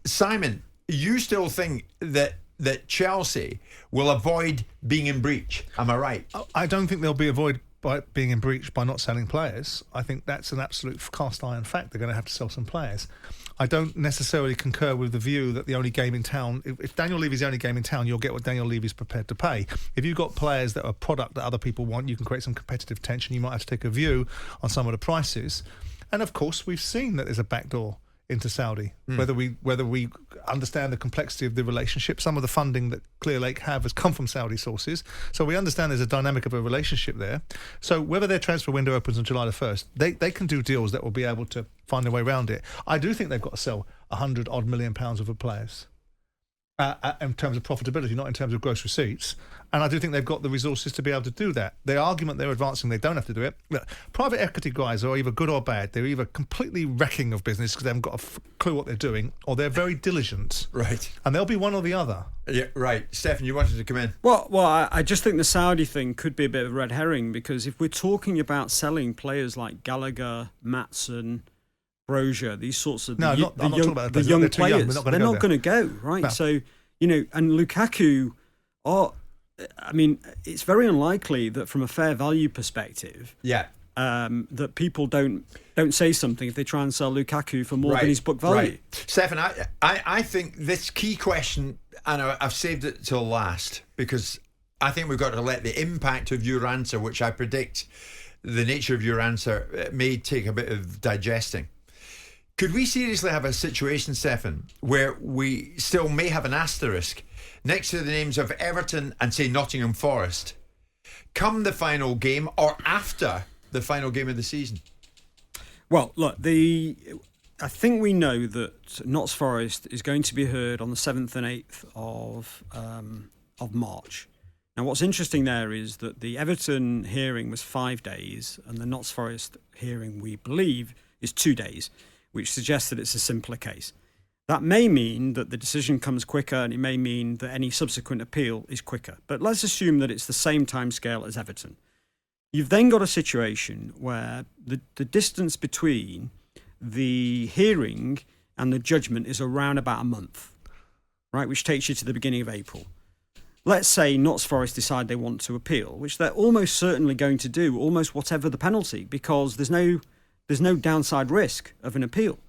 Simon, you still think that Chelsea will avoid being in breach? Am I right? I don't think they'll be avoided by being in breach by not selling players. I think that's an absolute cast iron fact. They're going to have to sell some players. I don't necessarily concur with the view that the only game in town, if Daniel Levy's the only game in town, you'll get what Daniel Levy's prepared to pay. If you've got players that are a product that other people want, you can create some competitive tension. You might have to take a view on some of the prices. And of course, we've seen that there's a backdoor into Saudi. Whether we understand the complexity of the relationship, some of the funding that Clear Lake have has come from Saudi sources, so we understand there's a dynamic of a relationship there. So whether their transfer window opens on July the 1st, they can do deals that will be able to find their way around it. I do think they've got to sell £100 million worth of players in terms of profitability, not in terms of gross receipts. And I do think they've got the resources to be able to do that. The argument they're advancing, they don't have to do it. Look, private equity guys are either good or bad. They're either completely wrecking of business because they haven't got a clue what they're doing, or they're very diligent. Right. And they'll be one or the other. Yeah, right. Stefan, you wanted to come in. Well, I just think the Saudi thing could be a bit of a red herring, because if we're talking about selling players like Gallagher, Maatsen, Brozier, these sorts of I'm not talking about the young players, they're not going to go, right? No. So, and Lukaku it's very unlikely that from a fair value perspective, that people don't say something if they try and sell Lukaku for more than his book value. Right. Stefan, I think this key question, and I've saved it till last, because I think we've got to let the impact of your answer, which I predict the nature of your answer may take a bit of digesting. Could we seriously have a situation, Stefan, where we still may have an asterisk next to the names of Everton and, say, Nottingham Forest come the final game or after the final game of the season? Well, look, I think we know that Notts Forest is going to be heard on the 7th and 8th of March. Now, what's interesting there is that the Everton hearing was 5 days and the Notts Forest hearing, we believe, is 2 days, which suggests that it's a simpler case. That may mean that the decision comes quicker, and it may mean that any subsequent appeal is quicker. But let's assume that it's the same timescale as Everton. You've then got a situation where the distance between the hearing and the judgment is around about a month, right, which takes you to the beginning of April. Let's say Notts Forest decide they want to appeal, which they're almost certainly going to do, almost whatever the penalty, because there's no downside risk of an appeal.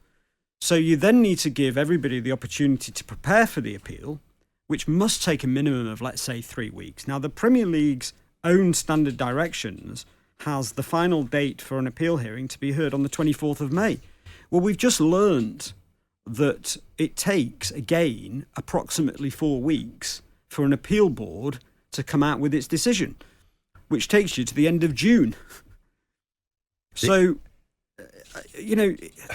So you then need to give everybody the opportunity to prepare for the appeal, which must take a minimum of, let's say, 3 weeks. Now, the Premier League's own standard directions has the final date for an appeal hearing to be heard on the 24th of May. Well, we've just learned that it takes, again, approximately 4 weeks for an appeal board to come out with its decision, which takes you to the end of June. So,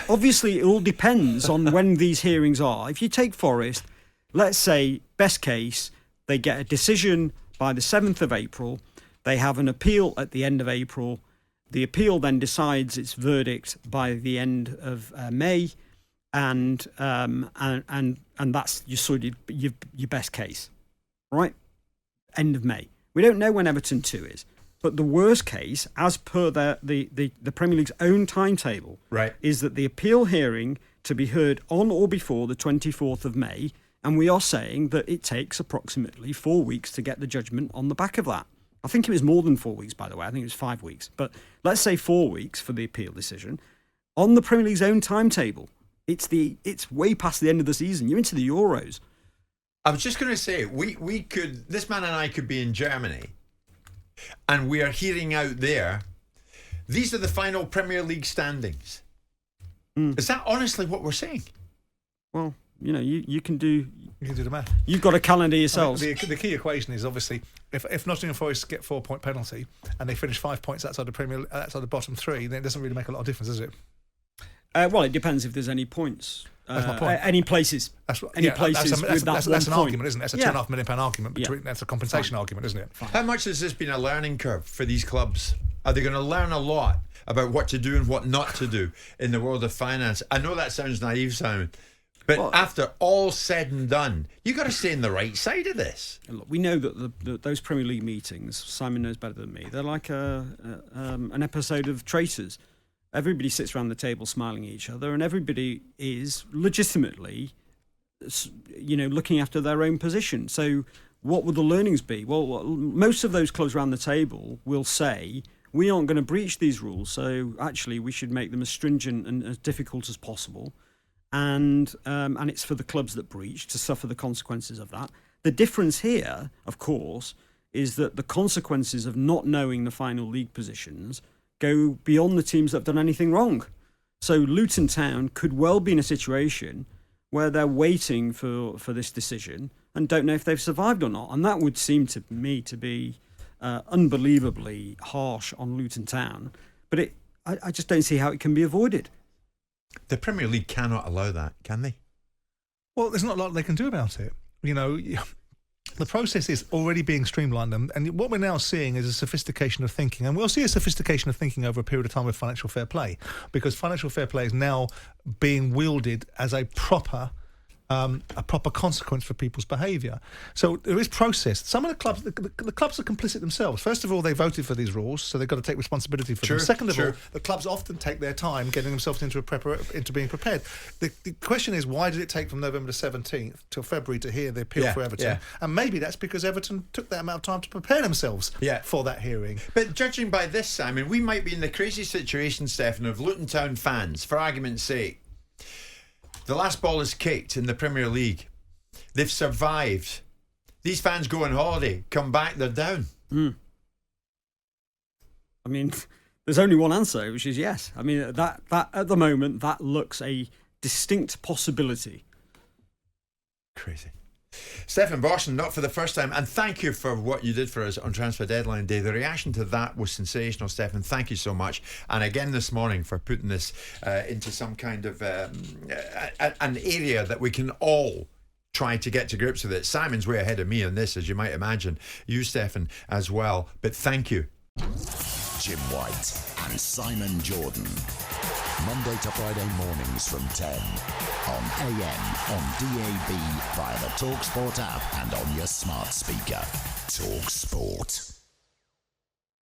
obviously it all depends on when these hearings are. If you take Forest, let's say, best case, they get a decision by the 7th of April, they have an appeal at the end of April, the appeal then decides its verdict by the end of May, and that's your best case, right? End of May. We don't know when Everton 2 is. But the worst case, as per the Premier League's own timetable, is that the appeal hearing to be heard on or before the 24th of May, and we are saying that it takes approximately 4 weeks to get the judgment on the back of that. I think it was more than 4 weeks, by the way. I think it was 5 weeks. But let's say 4 weeks for the appeal decision. On the Premier League's own timetable, it's way past the end of the season. You're into the Euros. I was just going to say, this man and I could be in Germany, and we are hearing out there, these are the final Premier League standings. Is that honestly what we're saying? Well, you can do the math. You've got a calendar yourselves. The key equation is obviously if Nottingham Forest get 4 point penalty and they finish 5 points outside the bottom three, then it doesn't really make a lot of difference, does it? Well, it depends if there's any points. That's my point. Any places. That's an argument, isn't it? That's a £2.5 million argument. That's a compensation argument, isn't it? Fine. How much has this been a learning curve for these clubs? Are they going to learn a lot about what to do and what not to do in the world of finance? I know that sounds naive, Simon, but after all said and done, you've got to stay on the right side of this. Look, we know that those Premier League meetings, Simon knows better than me, they're like an episode of Traitors. Everybody sits around the table smiling at each other, and everybody is legitimately looking after their own position. So what would the learnings be? Well, most of those clubs around the table will say, we aren't going to breach these rules, so actually we should make them as stringent and as difficult as possible. And it's for the clubs that breach to suffer the consequences of that. The difference here, of course, is that the consequences of not knowing the final league positions go beyond the teams that have done anything wrong. So Luton Town could well be in a situation where they're waiting for this decision and don't know if they've survived or not. And that would seem to me to be unbelievably harsh on Luton Town. But I just don't see how it can be avoided. The Premier League cannot allow that, can they? Well, there's not a lot they can do about it. The process is already being streamlined, and what we're now seeing is a sophistication of thinking, and we'll see a sophistication of thinking over a period of time with financial fair play, because financial fair play is now being wielded as a proper consequence for people's behaviour. So there is process. Some of the clubs, the clubs are complicit themselves. First of all, they voted for these rules, so they've got to take responsibility for them. Second of all, the clubs often take their time getting themselves into being prepared. The question is, why did it take from November the 17th till February to hear the appeal for Everton? Yeah. And maybe that's because Everton took that amount of time to prepare themselves for that hearing. But judging by this, Simon, we might be in the crazy situation, Stefan, of Luton Town fans, for argument's sake. The last ball is kicked in the Premier League. They've survived. These fans go on holiday, come back, they're down. I mean, there's only one answer, which is yes. I mean, that at the moment, that looks a distinct possibility. Crazy. Stefan Borson, not for the first time, and thank you for what you did for us on Transfer Deadline Day. The reaction to that was sensational, Stefan. Thank you so much. And again this morning for putting this into some kind of an area that we can all try to get to grips with it. Simon's way ahead of me on this, as you might imagine. You, Stefan, as well. But thank you. Jim White and Simon Jordan. Monday to Friday mornings from 10 on AM, on DAB, via the talkSPORT app and on your smart speaker. talkSPORT.